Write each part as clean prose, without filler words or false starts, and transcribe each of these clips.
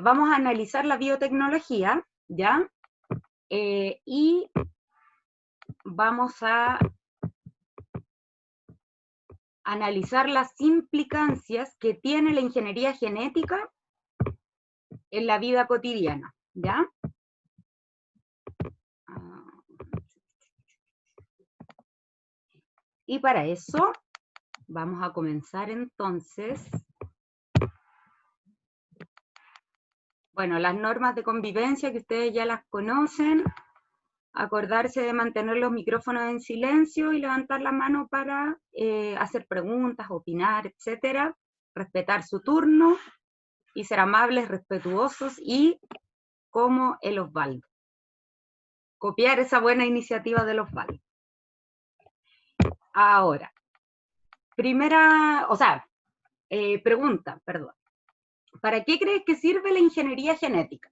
vamos a analizar la biotecnología, ¿ya? Y vamos a analizar las implicancias que tiene la ingeniería genética en la vida cotidiana, ¿ya? Y para eso vamos a comenzar entonces. Bueno, las normas de convivencia que ustedes ya las conocen, acordarse de mantener los micrófonos en silencio y levantar la mano para hacer preguntas, opinar, etcétera, respetar su turno y ser amables, respetuosos y como el Osvaldo. Copiar esa buena iniciativa del Osvaldo. Ahora, pregunta, perdón. ¿Para qué crees que sirve la ingeniería genética?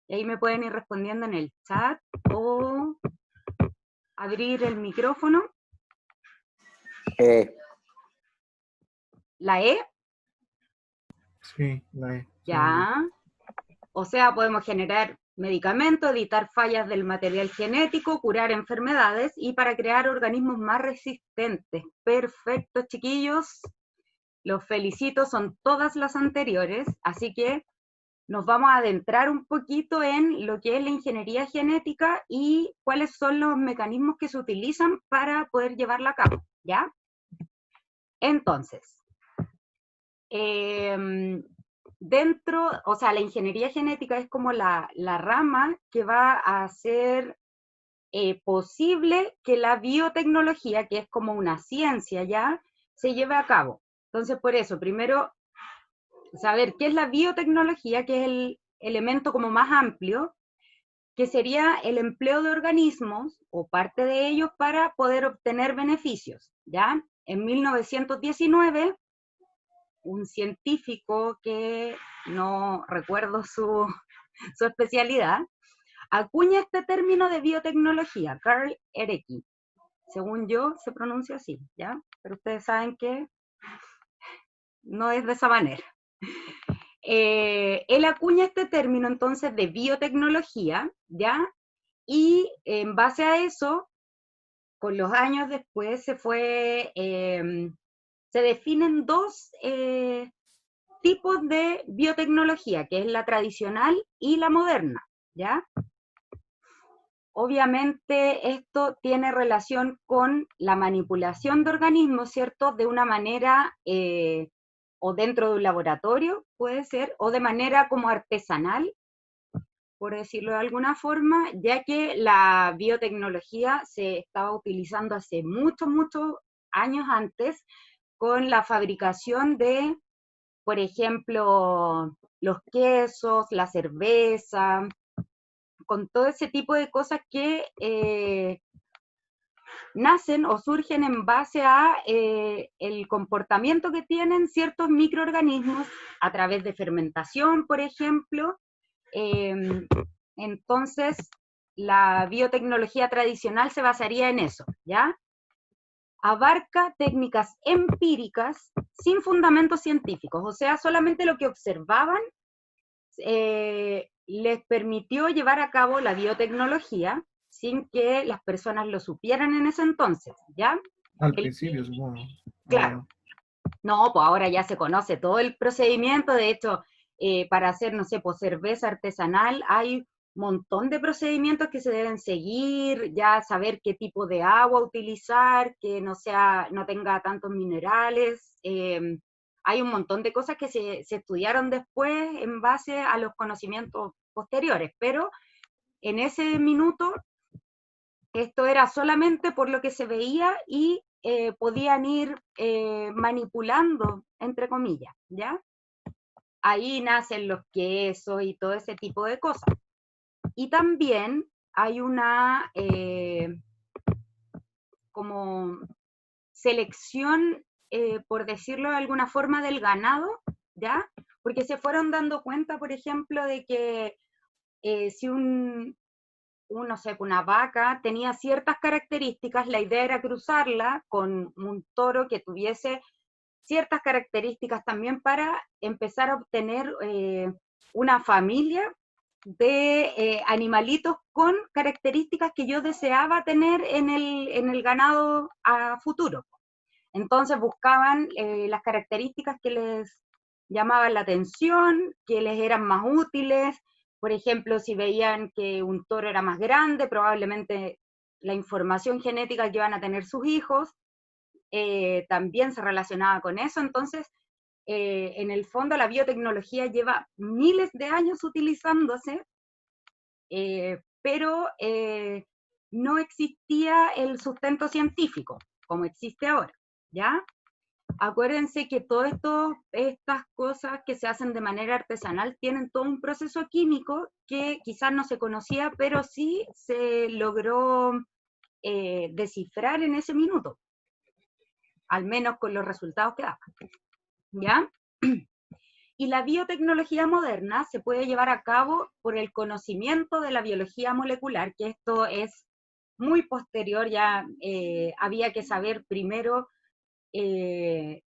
Y ahí me pueden ir respondiendo en el chat o abrir el micrófono. ¿La E? Sí, la E. Ya. O sea, podemos generar medicamentos, evitar fallas del material genético, curar enfermedades y para crear organismos más resistentes. Perfecto, chiquillos. Los felicito, son todas las anteriores, así que nos vamos a adentrar un poquito en lo que es la ingeniería genética y cuáles son los mecanismos que se utilizan para poder llevarla a cabo, ¿ya? Entonces, la ingeniería genética es como la rama que va a hacer posible que la biotecnología, que es como una ciencia ya, se lleve a cabo. Entonces, por eso, primero, saber qué es la biotecnología, que es el elemento como más amplio, que sería el empleo de organismos o parte de ellos para poder obtener beneficios, ¿ya? En 1919, un científico que no recuerdo su especialidad, acuña este término de biotecnología, Carl Erecki. Según yo, se pronuncia así, ¿ya? Pero ustedes saben que no es de esa manera. Él acuña este término entonces de biotecnología, ¿ya? Y en base a eso, con los años después se definen dos tipos de biotecnología, que es la tradicional y la moderna, ¿ya? Obviamente esto tiene relación con la manipulación de organismos, ¿cierto? De una manera, o dentro de un laboratorio, puede ser, o de manera como artesanal, por decirlo de alguna forma, ya que la biotecnología se estaba utilizando hace muchos, muchos años antes con la fabricación de, por ejemplo, los quesos, la cerveza, con todo ese tipo de cosas que nacen o surgen en base a el comportamiento que tienen ciertos microorganismos a través de fermentación, por ejemplo. Entonces, la biotecnología tradicional se basaría en eso, ¿ya? Abarca técnicas empíricas sin fundamentos científicos, o sea, solamente lo que observaban les permitió llevar a cabo la biotecnología sin que las personas lo supieran en ese entonces, ¿ya? Al principio, supongo. Claro. No, pues ahora ya se conoce todo el procedimiento, de hecho, para hacer, no sé, pues cerveza artesanal hay un montón de procedimientos que se deben seguir, ya saber qué tipo de agua utilizar, que no tenga tantos minerales, hay un montón de cosas que se estudiaron después en base a los conocimientos posteriores, pero en ese minuto esto era solamente por lo que se veía y podían ir manipulando, entre comillas, ¿ya? Ahí nacen los quesos y todo ese tipo de cosas. Y también hay una como selección, por decirlo de alguna forma, del ganado, ¿ya? Porque se fueron dando cuenta, por ejemplo, de que si no sé, una vaca tenía ciertas características, la idea era cruzarla con un toro que tuviese ciertas características también para empezar a obtener una familia de animalitos con características que yo deseaba tener en el ganado a futuro. Entonces buscaban las características que les llamaban la atención, que les eran más útiles. Por ejemplo, si veían que un toro era más grande, probablemente la información genética que iban a tener sus hijos también se relacionaba con eso. Entonces, en el fondo la biotecnología lleva miles de años utilizándose, pero no existía el sustento científico como existe ahora, ¿ya? Acuérdense que todas estas cosas que se hacen de manera artesanal tienen todo un proceso químico que quizás no se conocía, pero sí se logró descifrar en ese minuto, al menos con los resultados que daban, ¿ya? Y la biotecnología moderna se puede llevar a cabo por el conocimiento de la biología molecular, que esto es muy posterior, ya había que saber primero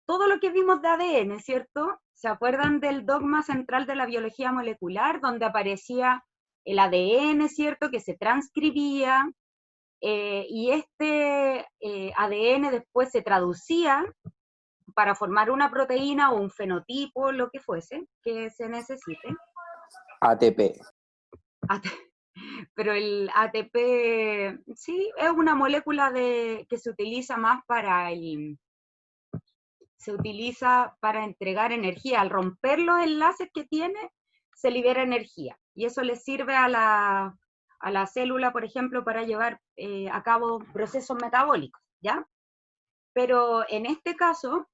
todo lo que vimos de ADN, ¿cierto? ¿Se acuerdan del dogma central de la biología molecular, donde aparecía el ADN, ¿cierto? Que se transcribía, y este ADN después se traducía para formar una proteína o un fenotipo, lo que fuese, que se necesite. ATP. Pero el ATP, sí, es una molécula que se utiliza más se utiliza para entregar energía. Al romper los enlaces que tiene, se libera energía. Y eso le sirve a la célula, por ejemplo, para llevar a cabo procesos metabólicos, ¿ya? Pero en este caso,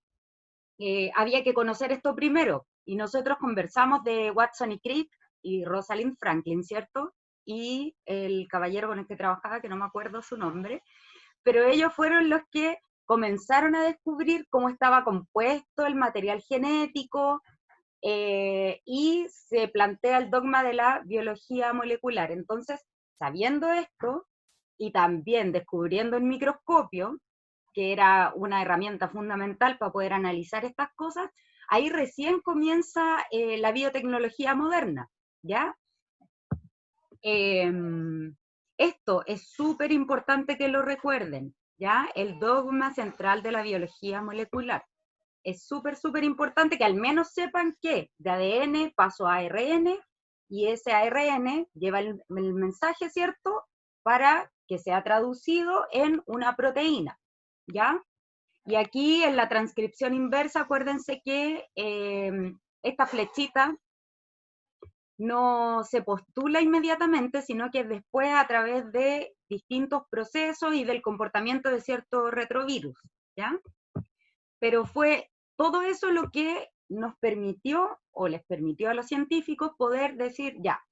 había que conocer esto primero. Y nosotros conversamos de Watson y Crick y Rosalind Franklin, ¿cierto? Y el caballero con el que trabajaba, que no me acuerdo su nombre, pero ellos fueron los que comenzaron a descubrir cómo estaba compuesto el material genético, y se plantea el dogma de la biología molecular. Entonces, sabiendo esto, y también descubriendo el microscopio, que era una herramienta fundamental para poder analizar estas cosas, ahí recién comienza la biotecnología moderna, ¿ya? Esto es súper importante que lo recuerden, ¿ya? El dogma central de la biología molecular. Es súper importante que al menos sepan que de ADN pasó a ARN, y ese ARN lleva el mensaje, ¿cierto?, para que sea traducido en una proteína, ¿ya? Y aquí en la transcripción inversa, acuérdense que esta flechita no se postula inmediatamente, sino que después a través de distintos procesos y del comportamiento de ciertos retrovirus, ¿ya? Pero fue todo eso lo que nos permitió, o les permitió a los científicos poder decir, ya,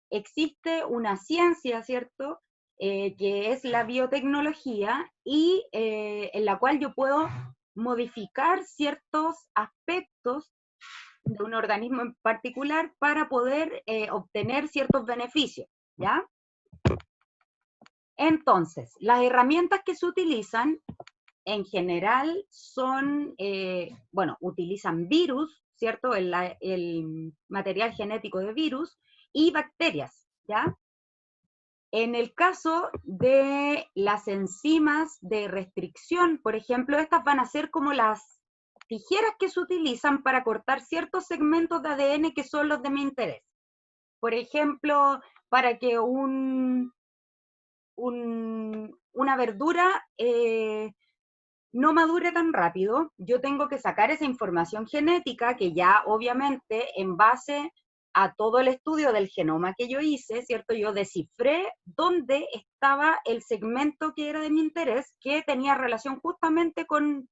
existe una ciencia, ¿cierto?, que es la biotecnología, y en la cual yo puedo modificar ciertos aspectos de un organismo en particular para poder obtener ciertos beneficios, ¿ya? Entonces, las herramientas que se utilizan en general son, bueno, utilizan virus, ¿cierto? El material genético de virus y bacterias, ¿ya? En el caso de las enzimas de restricción, por ejemplo, estas van a ser como las tijeras que se utilizan para cortar ciertos segmentos de ADN que son los de mi interés. Por ejemplo, para que una verdura no madure tan rápido, yo tengo que sacar esa información genética que ya obviamente en base a todo el estudio del genoma que yo hice, ¿cierto? Yo descifré dónde estaba el segmento que era de mi interés, que tenía relación justamente con,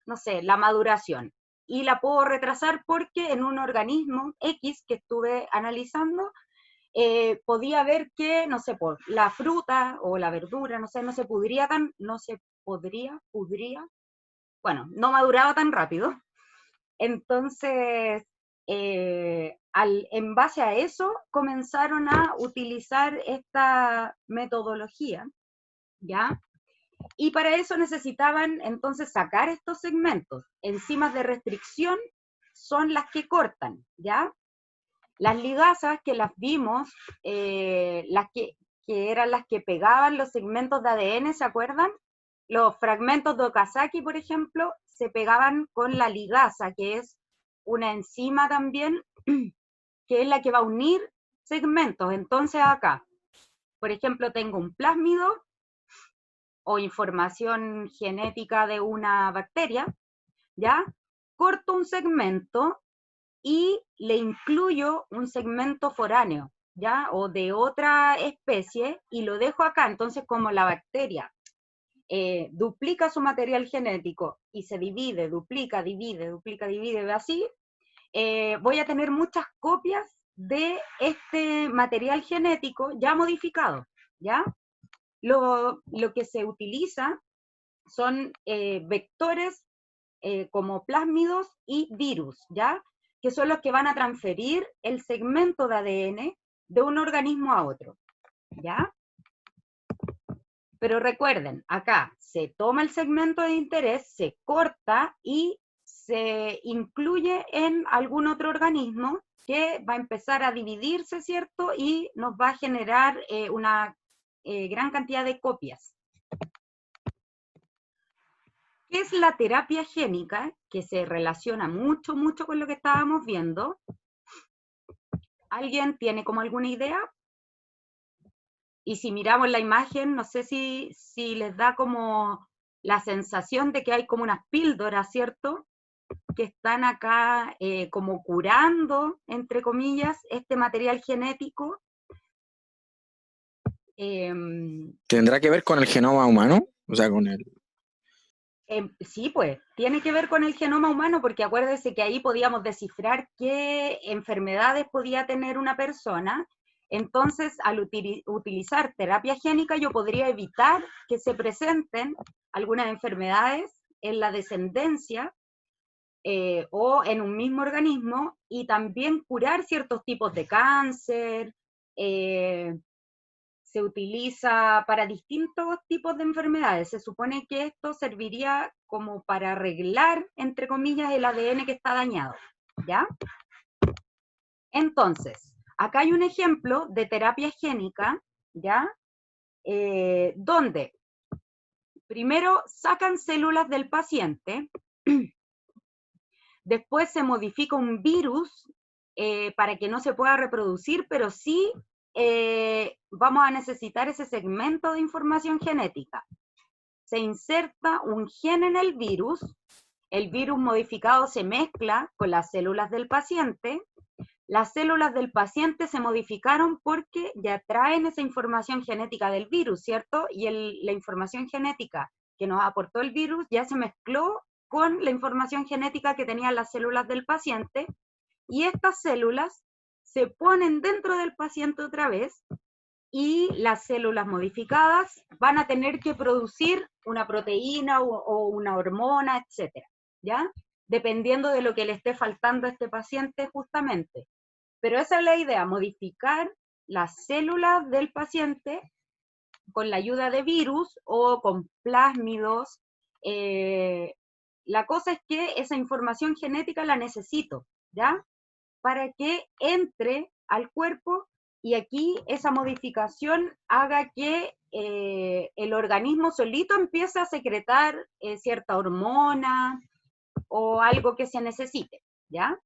no sé, la maduración. Y la puedo retrasar porque en un organismo X que estuve analizando, podía ver que, no sé, por la fruta o la verdura, no sé, no se pudría, bueno, no maduraba tan rápido. Entonces, en base a eso, comenzaron a utilizar esta metodología, ¿ya? Y para eso necesitaban entonces sacar estos segmentos. Enzimas de restricción son las que cortan, ¿ya? Las ligasas que las vimos, las que eran las que pegaban los segmentos de ADN, ¿se acuerdan? Los fragmentos de Okazaki, por ejemplo, se pegaban con la ligasa, que es una enzima también, que es la que va a unir segmentos. Entonces acá, por ejemplo, tengo un plásmido o información genética de una bacteria, ¿ya? Corto un segmento y le incluyo un segmento foráneo, ¿ya? O de otra especie, y lo dejo acá. Entonces, como la bacteria duplica su material genético y se divide, duplica, divide, así, voy a tener muchas copias de este material genético ya modificado, ¿ya? Lo que se utiliza son vectores como plásmidos y virus, ¿ya? Que son los que van a transferir el segmento de ADN de un organismo a otro, ¿ya? Pero recuerden, acá se toma el segmento de interés, se corta y se incluye en algún otro organismo que va a empezar a dividirse, ¿cierto? Y nos va a generar una gran cantidad de copias. ¿Qué es la terapia génica? Que se relaciona mucho con lo que estábamos viendo. ¿Alguien tiene como alguna idea? Y si miramos la imagen, no sé si les da como la sensación de que hay como unas píldoras, ¿cierto? Que están acá como curando, entre comillas, este material genético. ¿Tendrá que ver con el genoma humano? O sea, con el... Sí, pues, tiene que ver con el genoma humano, porque acuérdense que ahí podíamos descifrar qué enfermedades podía tener una persona. Entonces, al utilizar terapia génica, yo podría evitar que se presenten algunas enfermedades en la descendencia o en un mismo organismo, y también curar ciertos tipos de cáncer. Se utiliza para distintos tipos de enfermedades. Se supone que esto serviría como para arreglar, entre comillas, el ADN que está dañado, ¿ya? Entonces, acá hay un ejemplo de terapia génica, ¿ya? Donde primero sacan células del paciente, después se modifica un virus para que no se pueda reproducir, pero sí vamos a necesitar ese segmento de información genética. Se inserta un gen en el virus modificado se mezcla con las células del paciente, las células del paciente se modificaron porque ya traen esa información genética del virus, ¿cierto? Y la información genética que nos aportó el virus ya se mezcló con la información genética que tenían las células del paciente, y estas células se ponen dentro del paciente otra vez, y las células modificadas van a tener que producir una proteína o una hormona, etcétera, ¿ya? Dependiendo de lo que le esté faltando a este paciente justamente. Pero esa es la idea, modificar las células del paciente con la ayuda de virus o con plásmidos. La cosa es que esa información genética la necesito, ¿ya? Para que entre al cuerpo, y aquí esa modificación haga que el organismo solito empiece a secretar cierta hormona o algo que se necesite, ¿ya?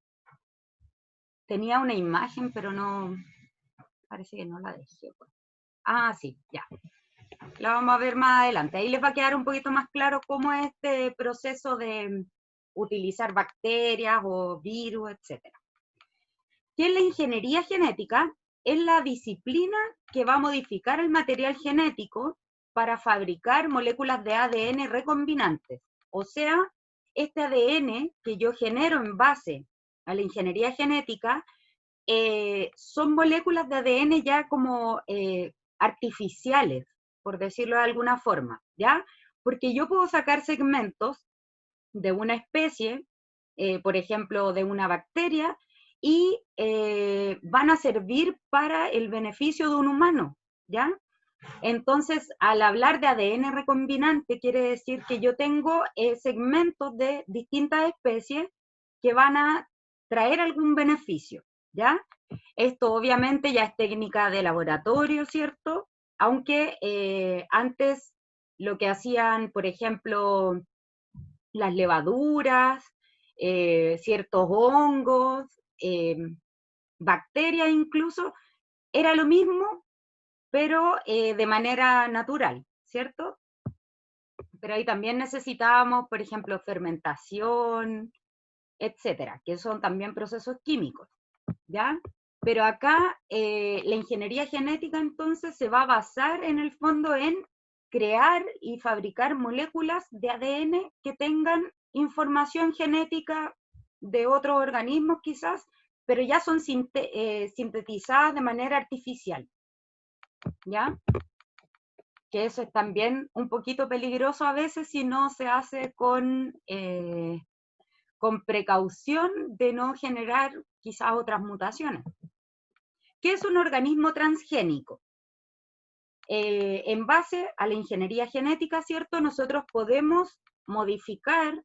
Tenía una imagen, pero no, parece que no la dejé. Pues. Ah, sí, ya. La vamos a ver más adelante. Ahí les va a quedar un poquito más claro cómo es este proceso de utilizar bacterias o virus, etc. ¿Qué es la ingeniería genética? Es la disciplina que va a modificar el material genético para fabricar moléculas de ADN recombinantes. O sea, este ADN que yo genero en base a la ingeniería genética son moléculas de ADN ya como artificiales, por decirlo de alguna forma, ¿ya? Porque yo puedo sacar segmentos de una especie, por ejemplo, de una bacteria, y van a servir para el beneficio de un humano, ¿ya? Entonces, al hablar de ADN recombinante, quiere decir que yo tengo segmentos de distintas especies que van a traer algún beneficio, ¿ya? Esto obviamente ya es técnica de laboratorio, ¿cierto? Aunque antes lo que hacían, por ejemplo, las levaduras, ciertos hongos, bacterias incluso, era lo mismo, pero de manera natural, ¿cierto? Pero ahí también necesitábamos, por ejemplo, fermentación, etcétera, que son también procesos químicos, ¿ya? Pero acá la ingeniería genética entonces se va a basar en el fondo en crear y fabricar moléculas de ADN que tengan información genética de otros organismos quizás, pero ya son sintetizadas de manera artificial, ¿ya? Que eso es también un poquito peligroso a veces si no se hace con precaución de no generar quizás otras mutaciones. ¿Qué es un organismo transgénico? En base a la ingeniería genética, ¿cierto? Nosotros podemos modificar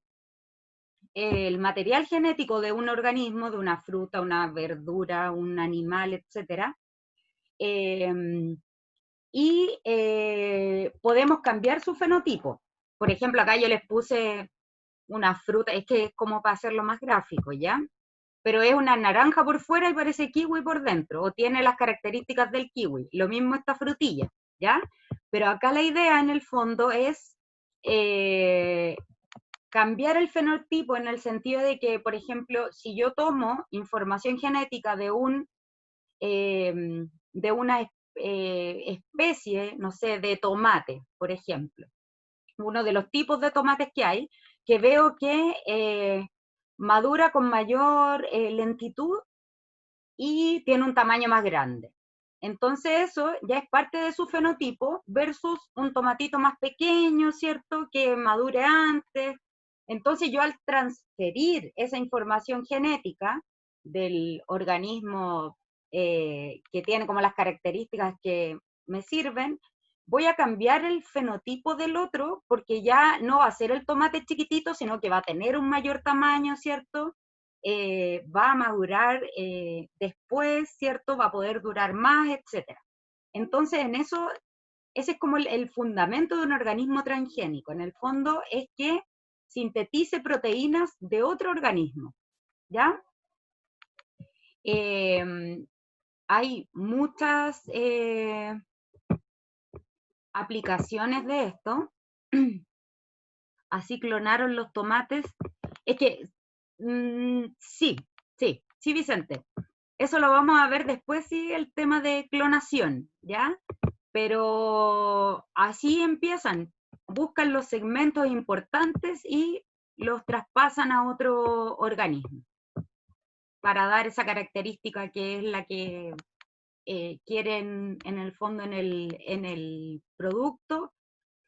el material genético de un organismo, de una fruta, una verdura, un animal, etcétera, y podemos cambiar su fenotipo. Por ejemplo, acá yo les puse una fruta, es que es como para hacerlo más gráfico, ¿ya? Pero es una naranja por fuera y parece kiwi por dentro, o tiene las características del kiwi. Lo mismo esta frutilla, ¿ya? Pero acá la idea en el fondo es cambiar el fenotipo en el sentido de que, por ejemplo, si yo tomo información genética de una especie, no sé, de tomate, por ejemplo, uno de los tipos de tomates que hay, que veo que madura con mayor lentitud y tiene un tamaño más grande. Entonces eso ya es parte de su fenotipo versus un tomatito más pequeño, ¿cierto? Que madure antes. Entonces yo al transferir esa información genética del organismo que tiene como las características que me sirven, voy a cambiar el fenotipo del otro porque ya no va a ser el tomate chiquitito, sino que va a tener un mayor tamaño, ¿cierto? Va a madurar después, ¿cierto? Va a poder durar más, etc. Entonces, en eso, ese es como el fundamento de un organismo transgénico. En el fondo es que sintetice proteínas de otro organismo, ¿ya? Hay muchas aplicaciones de esto. Así clonaron los tomates. Es que, sí, Vicente. Eso lo vamos a ver después, sí, el tema de clonación, ¿ya? Pero así empiezan, buscan los segmentos importantes y los traspasan a otro organismo para dar esa característica que es la que quieren en el fondo en el producto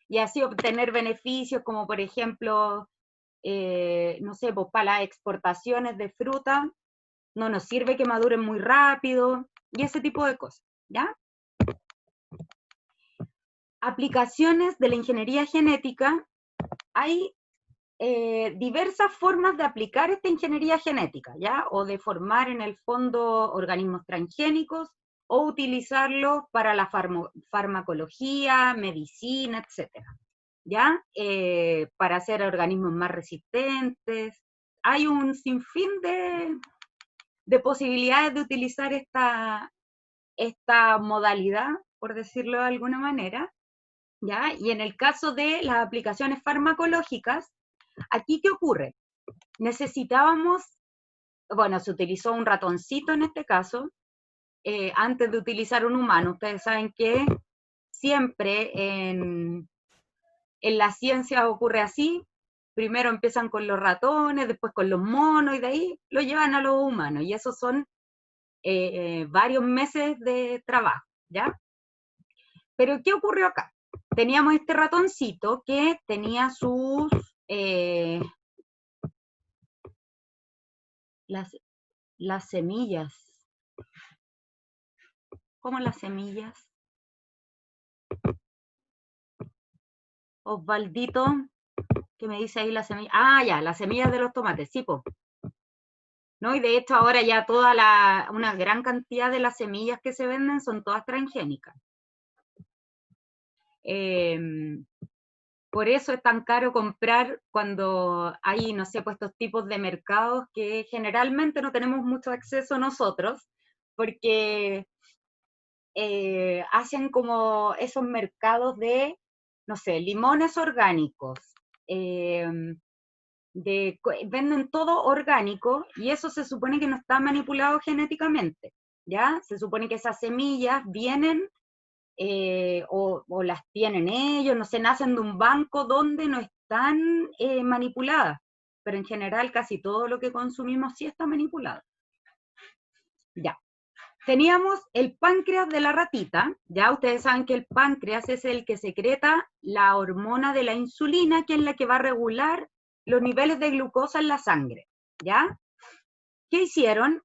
y así obtener beneficios como por ejemplo, no sé, pues para las exportaciones de fruta, no nos sirve que maduren muy rápido y ese tipo de cosas, ¿ya? Aplicaciones de la ingeniería genética, hay diversas formas de aplicar esta ingeniería genética, ¿ya? O de formar en el fondo organismos transgénicos o utilizarlos para la farmacología, medicina, etcétera, ¿ya? Para hacer organismos más resistentes. Hay un sinfín de posibilidades de utilizar esta modalidad, por decirlo de alguna manera, ¿ya? Y en el caso de las aplicaciones farmacológicas, ¿aquí qué ocurre? Necesitábamos, bueno, se utilizó un ratoncito en este caso, antes de utilizar un humano. Ustedes saben que siempre en la ciencia ocurre así, primero empiezan con los ratones, después con los monos, y de ahí lo llevan a los humanos, y esos son varios meses de trabajo, ¿ya? Pero ¿qué ocurrió acá? Teníamos este ratoncito que tenía sus... las semillas. ¿Cómo las semillas? Osvaldito, ¿qué me dice ahí la semilla? Ah, ya, las semillas de los tomates, sí, po. ¿No? Y de hecho ahora ya una gran cantidad de las semillas que se venden son todas transgénicas. Por eso es tan caro comprar cuando hay, no sé, pues estos tipos de mercados que generalmente no tenemos mucho acceso nosotros, porque hacen como esos mercados de, no sé, limones orgánicos, venden todo orgánico y eso se supone que no está manipulado genéticamente, ¿ya? Se supone que esas semillas vienen o las tienen ellos, no sé, nacen de un banco donde no están manipuladas, pero en general casi todo lo que consumimos sí está manipulado. Ya. Teníamos el páncreas de la ratita, ya ustedes saben que el páncreas es el que secreta la hormona de la insulina, que es la que va a regular los niveles de glucosa en la sangre, ¿ya? ¿Qué hicieron?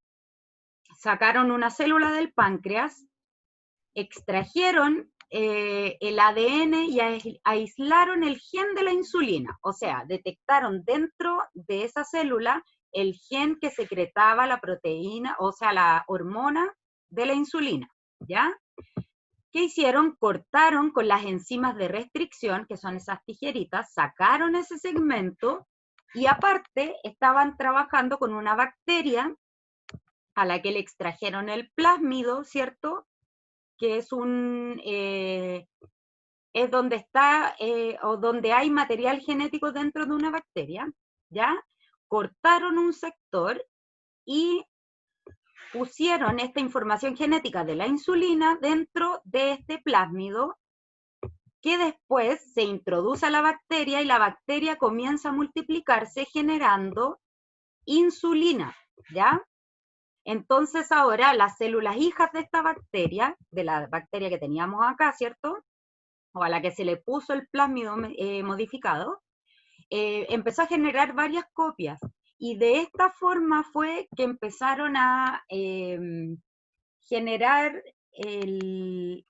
Sacaron una célula del páncreas, extrajeron el ADN y aislaron el gen de la insulina, o sea, detectaron dentro de esa célula el gen que secretaba la proteína, o sea, la hormona de la insulina, ¿ya? ¿Qué hicieron? Cortaron con las enzimas de restricción, que son esas tijeritas, sacaron ese segmento y aparte estaban trabajando con una bacteria a la que le extrajeron el plásmido, ¿cierto? Que es es donde está, o donde hay material genético dentro de una bacteria, ¿ya? Cortaron un sector y pusieron esta información genética de la insulina dentro de este plásmido, que después se introduce a la bacteria y la bacteria comienza a multiplicarse generando insulina, ¿ya? Entonces ahora las células hijas de esta bacteria, de la bacteria que teníamos acá, ¿cierto? O a la que se le puso el plásmido modificado, empezó a generar varias copias. Y de esta forma fue que empezaron a generar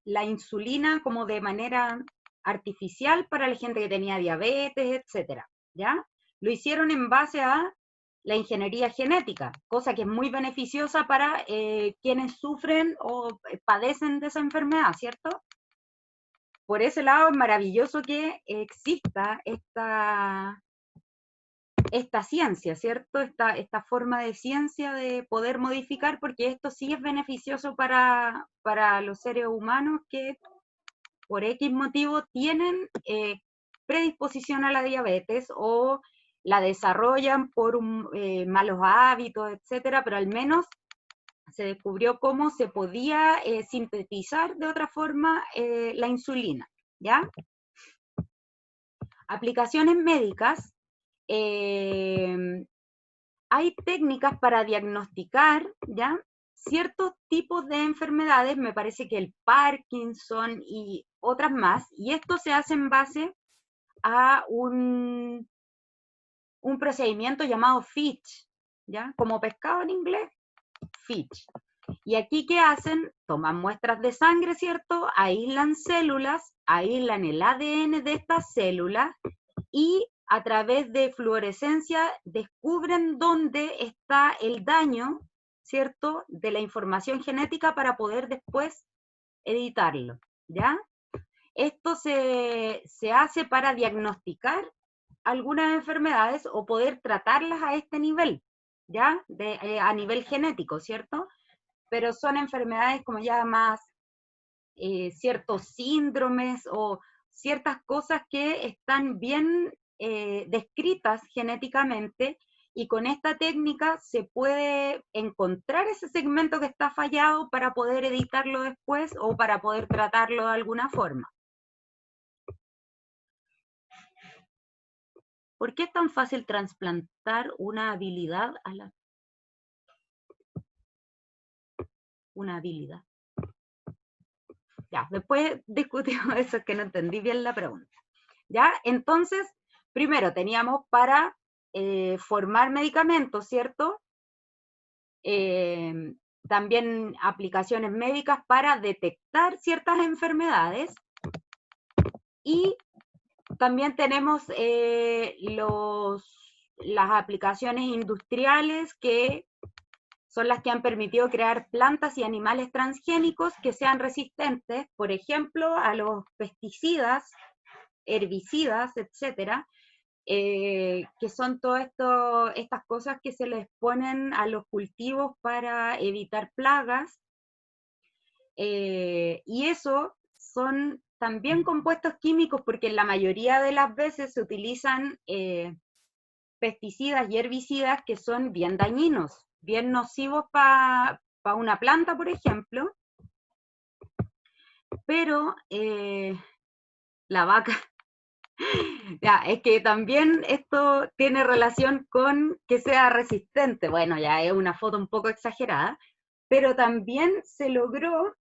la insulina como de manera artificial para la gente que tenía diabetes, etcétera, ¿ya? Lo hicieron en base a la ingeniería genética, cosa que es muy beneficiosa para quienes sufren o padecen de esa enfermedad, ¿cierto? Por ese lado es maravilloso que exista esta ciencia, ¿cierto? Esta forma de ciencia de poder modificar, porque esto sí es beneficioso para los seres humanos que por X motivo tienen predisposición a la diabetes o la desarrollan por malos hábitos, etcétera, pero al menos se descubrió cómo se podía sintetizar de otra forma la insulina, ¿ya? Aplicaciones médicas. Hay técnicas para diagnosticar, ¿ya? Ciertos tipos de enfermedades, me parece que el Parkinson y otras más, y esto se hace en base a un procedimiento llamado FISH, ¿ya? Como pescado en inglés, FISH. Y aquí, ¿qué hacen? Toman muestras de sangre, ¿cierto? Aíslan células, aíslan el ADN de estas células y a través de fluorescencia descubren dónde está el daño, ¿cierto?, de la información genética para poder después editarlo, ¿ya? Esto se hace para diagnosticar algunas enfermedades o poder tratarlas a este nivel, ¿ya? A nivel genético, ¿cierto? Pero son enfermedades como ya más ciertos síndromes o ciertas cosas que están bien descritas genéticamente y con esta técnica se puede encontrar ese segmento que está fallado para poder editarlo después o para poder tratarlo de alguna forma. ¿Por qué es tan fácil trasplantar una habilidad a la... Una habilidad? Ya, después discutimos eso, que no entendí bien la pregunta. ¿Ya? Entonces, primero teníamos para formar medicamentos, ¿cierto? También aplicaciones médicas para detectar ciertas enfermedades y También tenemos las aplicaciones industriales, que son las que han permitido crear plantas y animales transgénicos que sean resistentes, por ejemplo, a los pesticidas, herbicidas, etcétera, que son todas estas cosas que se les ponen a los cultivos para evitar plagas, y eso son también compuestos químicos, porque en la mayoría de las veces se utilizan pesticidas y herbicidas que son bien dañinos, bien nocivos para una planta, por ejemplo, pero la vaca, ya, es que también esto tiene relación con que sea resistente. Bueno, ya es una foto un poco exagerada, pero también se logró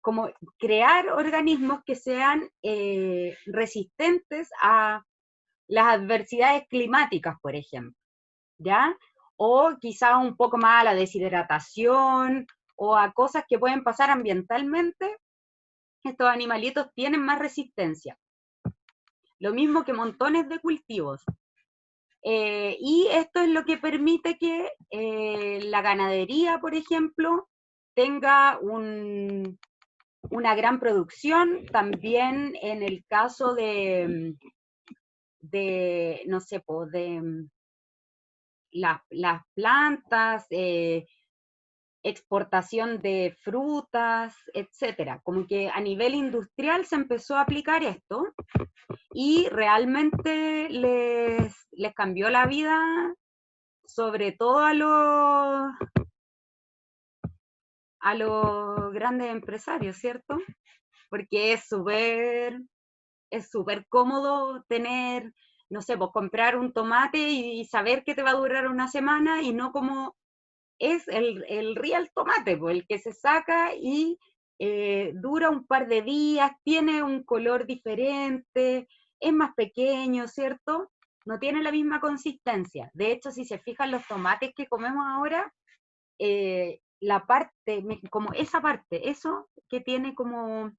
como crear organismos que sean resistentes a las adversidades climáticas, por ejemplo, ¿ya? O quizá un poco más a la deshidratación o a cosas que pueden pasar ambientalmente. Estos animalitos tienen más resistencia. Lo mismo que montones de cultivos. Y esto es lo que permite que la ganadería, por ejemplo, tenga una gran producción. También en el caso de no sé, de las plantas, exportación de frutas, etcétera. Como que a nivel industrial se empezó a aplicar esto y realmente les cambió la vida, sobre todo a los grandes empresarios, ¿cierto? Porque es súper cómodo tener, no sé, pues comprar un tomate y saber que te va a durar una semana, y no como es el real tomate, pues, el que se saca y dura un par de días, tiene un color diferente, es más pequeño, ¿cierto? No tiene la misma consistencia. De hecho, si se fijan los tomates que comemos ahora, la parte, como esa parte, eso que tiene como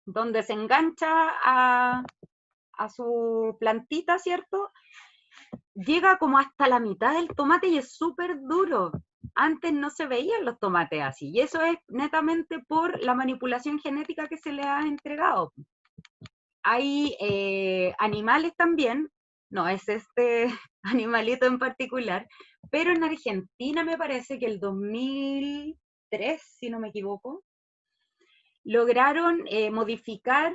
donde se engancha a su plantita, ¿cierto? Llega como hasta la mitad del tomate y es súper duro. Antes no se veían los tomates así, y eso es netamente por la manipulación genética que se le ha entregado. Hay animales también, no es este animalito en particular, pero en Argentina me parece que el 2003, si no me equivoco, lograron modificar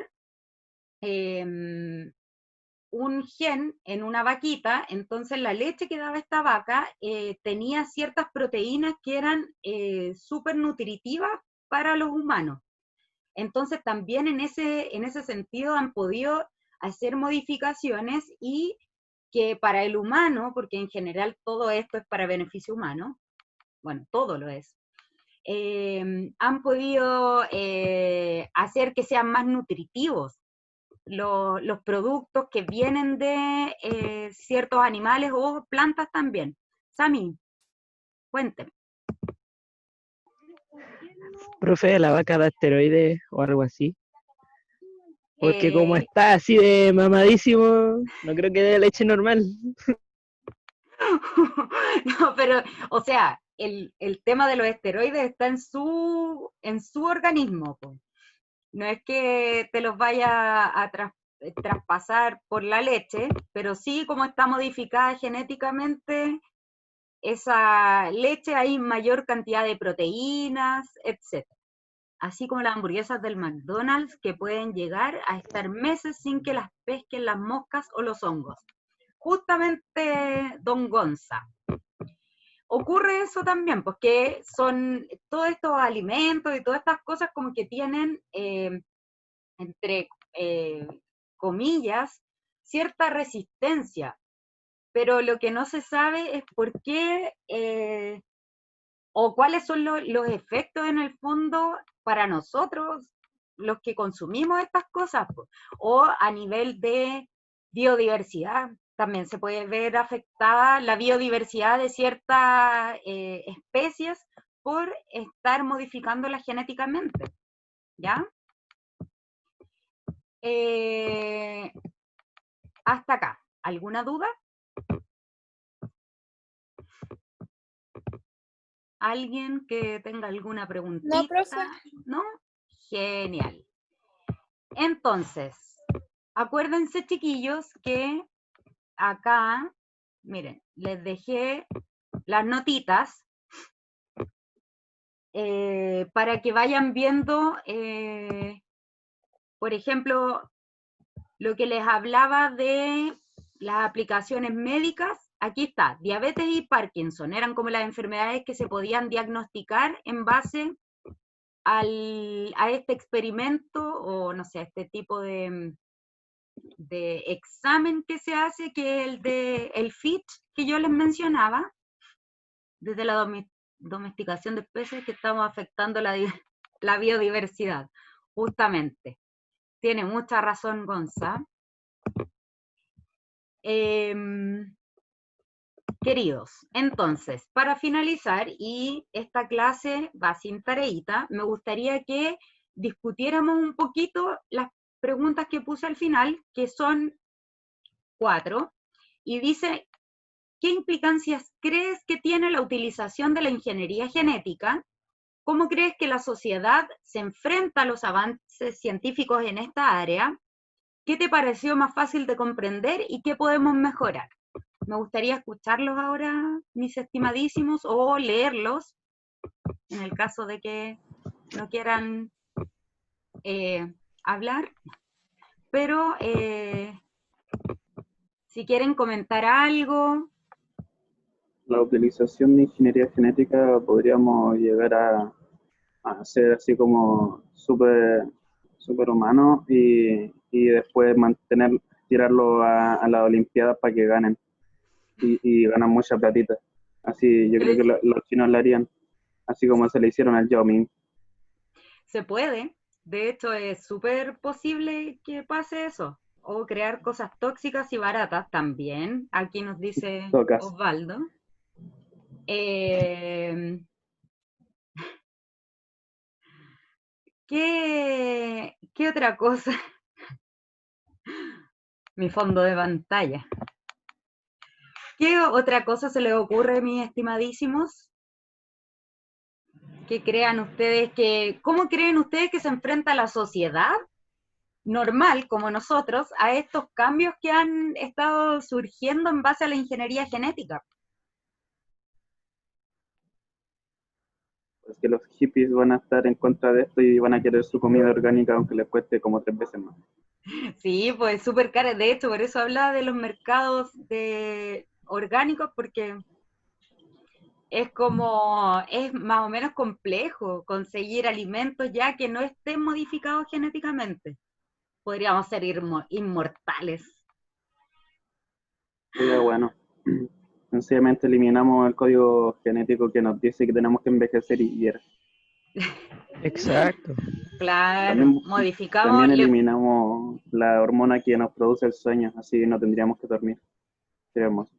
un gen en una vaquita. Entonces la leche que daba esta vaca tenía ciertas proteínas que eran súper nutritivas para los humanos. Entonces también en ese sentido han podido hacer modificaciones, y que para el humano, porque en general todo esto es para beneficio humano, bueno, todo lo es, han podido hacer que sean más nutritivos los productos que vienen de ciertos animales o plantas también. Sami, cuénteme. Profe, la vaca da esteroides o algo así. Porque como Eh, está así de mamadísimo, no creo que dé leche normal. no, pero, o sea, el tema de los esteroides está en su organismo, pues. No es que te los vaya a traspasar por la leche, pero sí, como está modificada genéticamente, esa leche hay mayor cantidad de proteínas, etc. Así como las hamburguesas del McDonald's, que pueden llegar a estar meses sin que las pesquen las moscas o los hongos. Justamente, don Gonza, ocurre eso también, porque son todos estos alimentos y todas estas cosas como que tienen, entre comillas, cierta resistencia, pero lo que no se sabe es por qué o cuáles son los efectos en el fondo para nosotros, los que consumimos estas cosas, o a nivel de biodiversidad. También se puede ver afectada la biodiversidad de ciertas especies por estar modificándolas genéticamente, ¿ya? Hasta acá. ¿Alguna duda? ¿Alguien que tenga alguna preguntita? No, profe. ¿No? Genial. Entonces, acuérdense, chiquillos, que acá, miren, les dejé las notitas para que vayan viendo, por ejemplo, lo que les hablaba de las aplicaciones médicas. Aquí está, diabetes y Parkinson, eran como las enfermedades que se podían diagnosticar en base a este experimento, o no sé, este tipo de examen que se hace, que es el de el FIT, que yo les mencionaba, desde la domesticación de especies, que estamos afectando la biodiversidad, justamente. Tiene mucha razón Gonza. Queridos, entonces, para finalizar, y esta clase va sin tareita, me gustaría que discutiéramos un poquito las preguntas que puse al final, que son 4, y dice, ¿qué implicancias crees que tiene la utilización de la ingeniería genética? ¿Cómo crees que la sociedad se enfrenta a los avances científicos en esta área? ¿Qué te pareció más fácil de comprender y qué podemos mejorar? Me gustaría escucharlos ahora, mis estimadísimos, o leerlos, en el caso de que no quieran hablar, pero si quieren comentar algo. La utilización de ingeniería genética podríamos llegar a ser así como súper humano y después tirarlo a las Olimpiadas para que ganen y ganan mucha platita. Así yo creo que los chinos lo harían, así como se le hicieron al Yao Ming. Se puede, de hecho es súper posible que pase eso, o crear cosas tóxicas y baratas también, aquí nos dice Osvaldo. ¿Qué otra cosa? Mi fondo de pantalla. ¿Qué otra cosa se les ocurre, mis estimadísimos? ¿Qué crean ustedes cómo creen ustedes que se enfrenta la sociedad normal, como nosotros, a estos cambios que han estado surgiendo en base a la ingeniería genética? Pues que los hippies van a estar en contra de esto y van a querer su comida orgánica aunque les cueste como 3 veces más. Sí, pues súper cara. De hecho, por eso habla de los mercados orgánicos, porque es más o menos complejo conseguir alimentos ya que no estén modificados genéticamente. Podríamos ser inmortales. Sería bueno. Sencillamente eliminamos el código genético que nos dice que tenemos que envejecer y ya. Exacto. Claro, modificamos. También eliminamos la hormona que nos produce el sueño, así no tendríamos que dormir. Sería hermoso.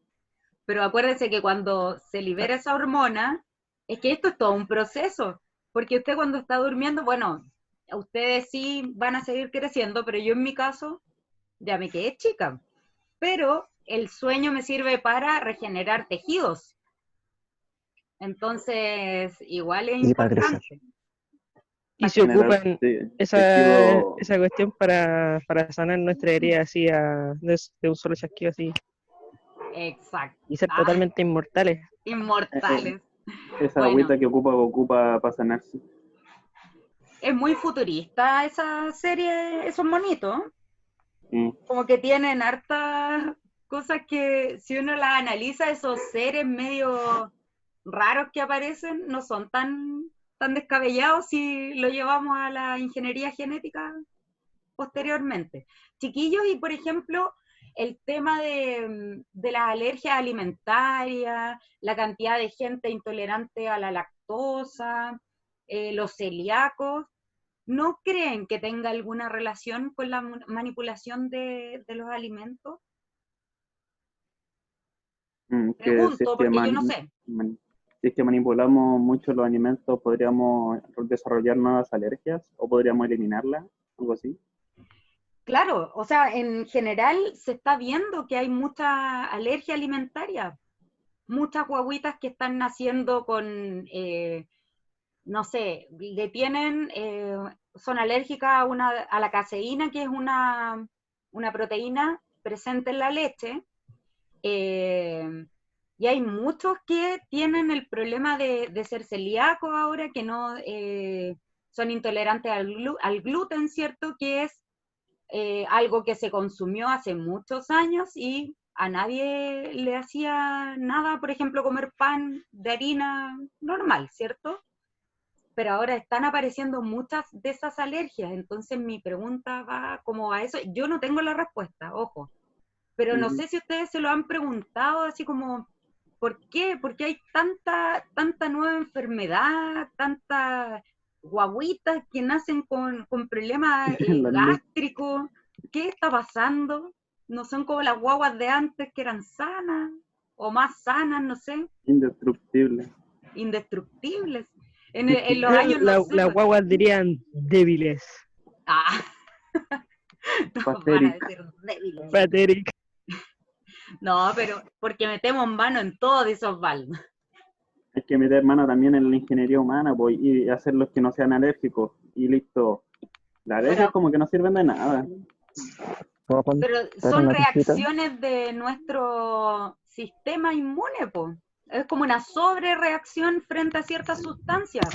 Pero acuérdense que cuando se libera esa hormona, es que esto es todo un proceso, porque usted cuando está durmiendo, bueno, ustedes sí van a seguir creciendo, pero yo en mi caso ya me quedé chica. Pero el sueño me sirve para regenerar tejidos. Entonces, igual es importante. Y se ocupan esa cuestión para sanar nuestra herida así de un solo chasquido así. Exacto. Y ser totalmente inmortales. Inmortales. Esa agüita que Goku para sanarse. Es muy futurista esa serie, esos monitos. Como que tienen hartas cosas que, si uno las analiza, esos seres medio raros que aparecen no son tan descabellados si lo llevamos a la ingeniería genética posteriormente. Chiquillos, y por ejemplo, el tema de las alergias alimentarias, la cantidad de gente intolerante a la lactosa, los celíacos, ¿no creen que tenga alguna relación con la manipulación de los alimentos? Pregunto, porque yo no sé. Si es que manipulamos mucho los alimentos, ¿podríamos desarrollar nuevas alergias o podríamos eliminarlas? Algo así. Claro, o sea, en general se está viendo que hay mucha alergia alimentaria, muchas guaguitas que están naciendo con, no sé, son alérgicas a la caseína, que es una proteína presente en la leche, y hay muchos que tienen el problema de ser celíacos ahora, que no son intolerantes al gluten, ¿cierto? Que es algo que se consumió hace muchos años y a nadie le hacía nada, por ejemplo, comer pan de harina normal, ¿cierto? Pero ahora están apareciendo muchas de esas alergias, entonces mi pregunta va como a eso. Yo no tengo la respuesta, ojo, pero no sé si ustedes se lo han preguntado así como, ¿por qué? ¿Por qué hay tanta nueva enfermedad, tantas guaguitas que nacen con problemas La luz gástricos? ¿Qué está pasando? ¿No son como las guaguas de antes que eran sanas o más sanas, no sé, indestructible. indestructibles? En los años, no sé, Las guaguas dirían débiles. ah, no van a Pathetic. decir débiles. Pathetic. No, pero porque metemos mano en todo, dice Osvaldo. Hay que meter mano también en la ingeniería humana, pues, y hacer los que no sean alérgicos. Y listo. Las alergias Pero, como que no sirven de nada. pero son reacciones de nuestro sistema inmune, po. Es como una sobrereacción frente a ciertas sustancias.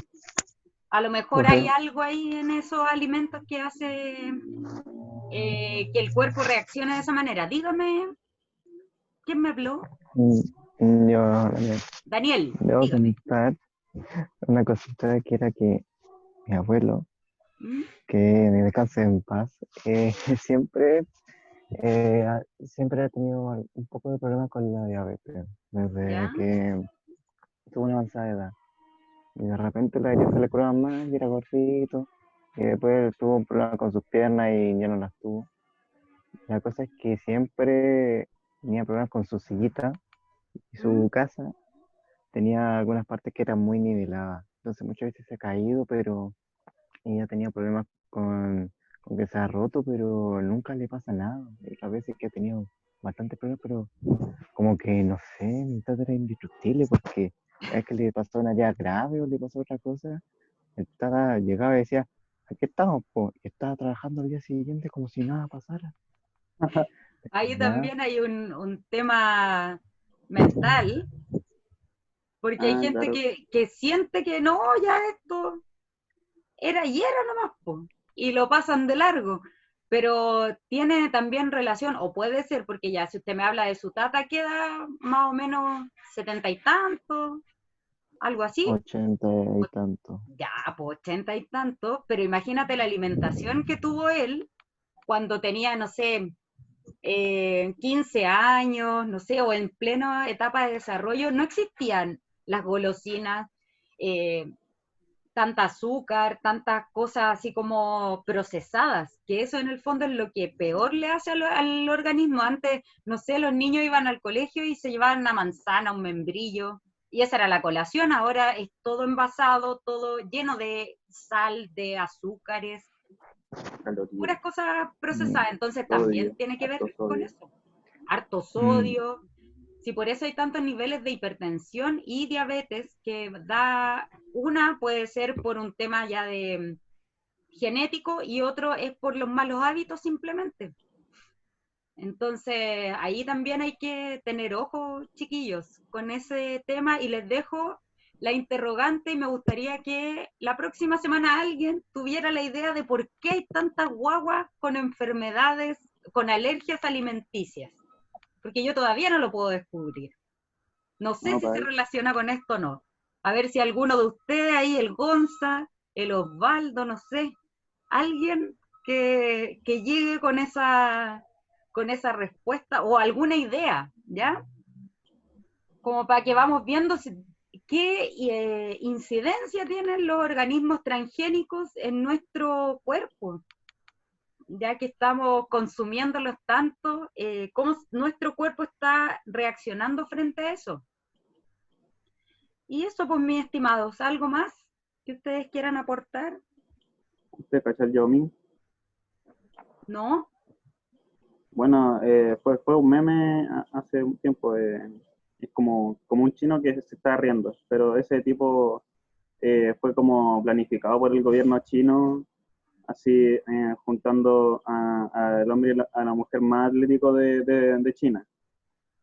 A lo mejor hay algo ahí en esos alimentos que hace que el cuerpo reaccione de esa manera. Dígame, ¿quién me habló? Yo Daniel, debo dígame. contar una cosita que era que mi abuelo, ¿Mm? que descanse en paz, siempre ha tenido un poco de problema con la diabetes, desde ¿Ya? que tuvo una avanzada edad. Y de repente la diabetes se le curaba más y era gordito, y después tuvo un problema con sus piernas y ya no las tuvo. La cosa es que siempre tenía problemas con su sillita y ¿Mm? su casa tenía algunas partes que eran muy niveladas. Entonces muchas veces se ha caído, pero ella tenía problemas con que se ha roto, pero nunca le pasa nada. Y otras veces que ha tenido bastantes problemas, pero como que no sé, mi tata era indestructible porque es que le pasó una llave grave o le pasó otra cosa. El tata llegaba y decía, aquí estamos, po, y estaba trabajando al día siguiente como si nada pasara. Ahí ¿Ya? también hay un tema mental, porque hay Ah, gente claro. que siente que no, ya esto era y era nomás, po, y lo pasan de largo. Pero tiene también relación, o puede ser, porque ya si usted me habla de su tata, queda más o menos 70 y tantos, algo así. 80 y tanto. Ya, pues 80 y tantos, pero imagínate la alimentación que tuvo él cuando tenía, no sé, 15 años, no sé, o en plena etapa de desarrollo, no existían las golosinas, eh, tanta azúcar, tantas cosas así como procesadas, que eso en el fondo es lo que peor le hace al organismo. Antes, no sé, los niños iban al colegio y se llevaban una manzana, un membrillo, y esa era la colación. Ahora es todo envasado, todo lleno de sal, de azúcares, Calorías, puras cosas Mm, procesadas, entonces también sodio, tiene que ver harto con sodio. eso. Harto mm, sodio, si por eso hay tantos niveles de hipertensión y diabetes que da, una puede ser por un tema ya de genético y otro es por los malos hábitos simplemente. Entonces ahí también hay que tener ojo, chiquillos, con ese tema y les dejo la interrogante y me gustaría que la próxima semana alguien tuviera la idea de por qué hay tantas guaguas con enfermedades, con alergias alimenticias, porque yo todavía no lo puedo descubrir. No sé No, si se para relaciona con esto o no. A ver si alguno de ustedes ahí, el Gonza, el Osvaldo, no sé, alguien que llegue con esa respuesta o alguna idea, ¿ya? Como para que vamos viendo qué incidencia tienen los organismos transgénicos en nuestro cuerpo, ya que estamos consumiéndolos tanto, cómo nuestro cuerpo está reaccionando frente a eso. Y eso, pues, mis estimados, ¿algo más que ustedes quieran aportar? usted cacha el Yao Ming. ¿No? Bueno, fue un meme hace un tiempo. Es como un chino que se está riendo, pero ese tipo fue como planificado por el gobierno chino, así juntando al hombre y a la mujer más atlético de China.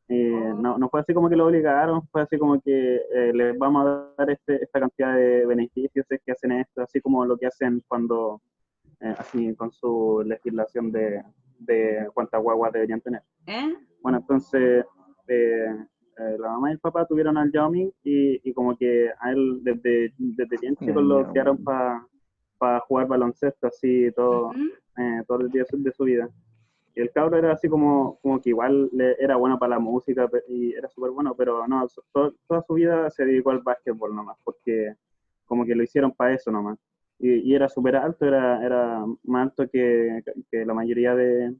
No fue así como que lo obligaron, fue así como que les vamos a dar esta cantidad de beneficios es que hacen esto, así como lo que hacen cuando, así con su legislación de cuántas guaguas deberían tener. Bueno, entonces la mamá y el papá tuvieron al Yao Ming y como que a él desde bien chico lo criaron para jugar baloncesto, así todo el día de su vida. Y el cabro era así como que igual era bueno para la música y era súper bueno, pero no, toda su vida se dedicó al básquetbol nomás, porque como que lo hicieron para eso nomás. Y era súper alto, era más alto que la mayoría de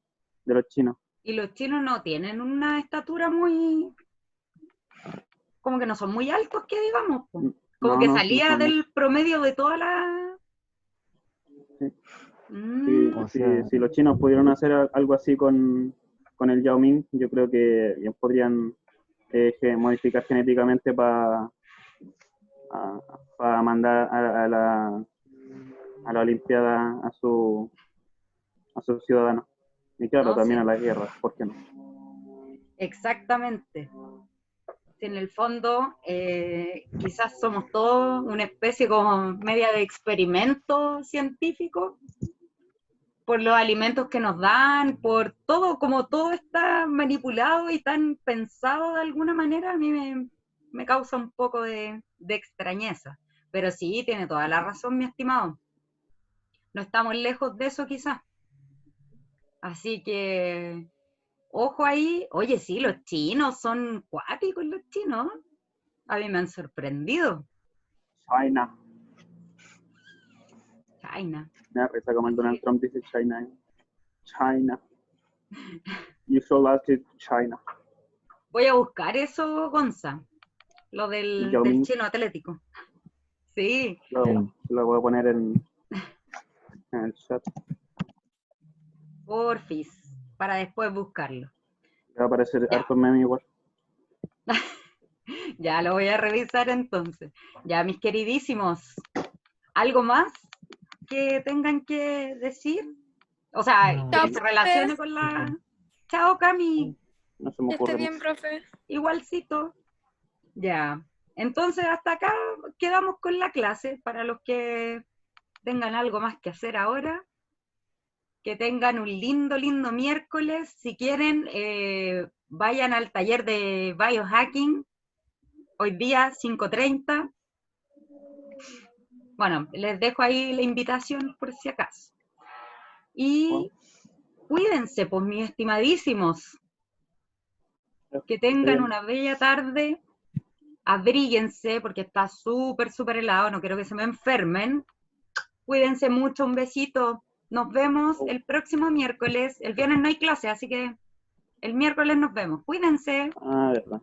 los chinos. Y los chinos no tienen una estatura muy... como que no son muy altos, que digamos. Como No, que no, salía no del promedio de toda la... Sí. Si los chinos pudieron hacer algo así con el Yao Ming, yo creo que bien podrían modificar genéticamente para mandar a la Olimpiada a sus ciudadanos. Y claro, No, también sí. a la guerra, ¿por qué no? Exactamente. En el fondo, quizás somos todos una especie como media de experimento científico, por los alimentos que nos dan, por todo, como todo está manipulado y tan pensado de alguna manera, a mí me causa un poco de extrañeza. Pero sí, tiene toda la razón, mi estimado. No estamos lejos de eso quizás. Así que, ojo ahí. Oye, sí, los chinos son cuáticos, los chinos. A mí me han sorprendido. China. China. Me da risa como el Donald Trump dice China. China. You should ask it China. Voy a buscar eso, Gonza. Lo del chino atlético. Sí. Lo voy a poner en el chat. Porfis, para después buscarlo. Va a aparecer harto meme igual. Ya lo voy a revisar entonces. Ya, mis queridísimos, ¿algo más que tengan que decir? O sea, No. que se relacione con la... Chao, Cami. No se me ocurre. Esté bien, profe. Igualcito. Ya. Entonces, hasta acá quedamos con la clase. Para los que tengan algo más que hacer ahora, que tengan un lindo, lindo miércoles. Si quieren, vayan al taller de biohacking. Hoy día, 5:30. Bueno, les dejo ahí la invitación por si acaso. Y cuídense, pues, mis estimadísimos. Que tengan una bella tarde. Abríguense, porque está súper, súper helado. No quiero que se me enfermen. Cuídense mucho, un besito. Nos vemos el próximo miércoles. El viernes no hay clase, así que el miércoles nos vemos. Cuídense. Ah, verdad.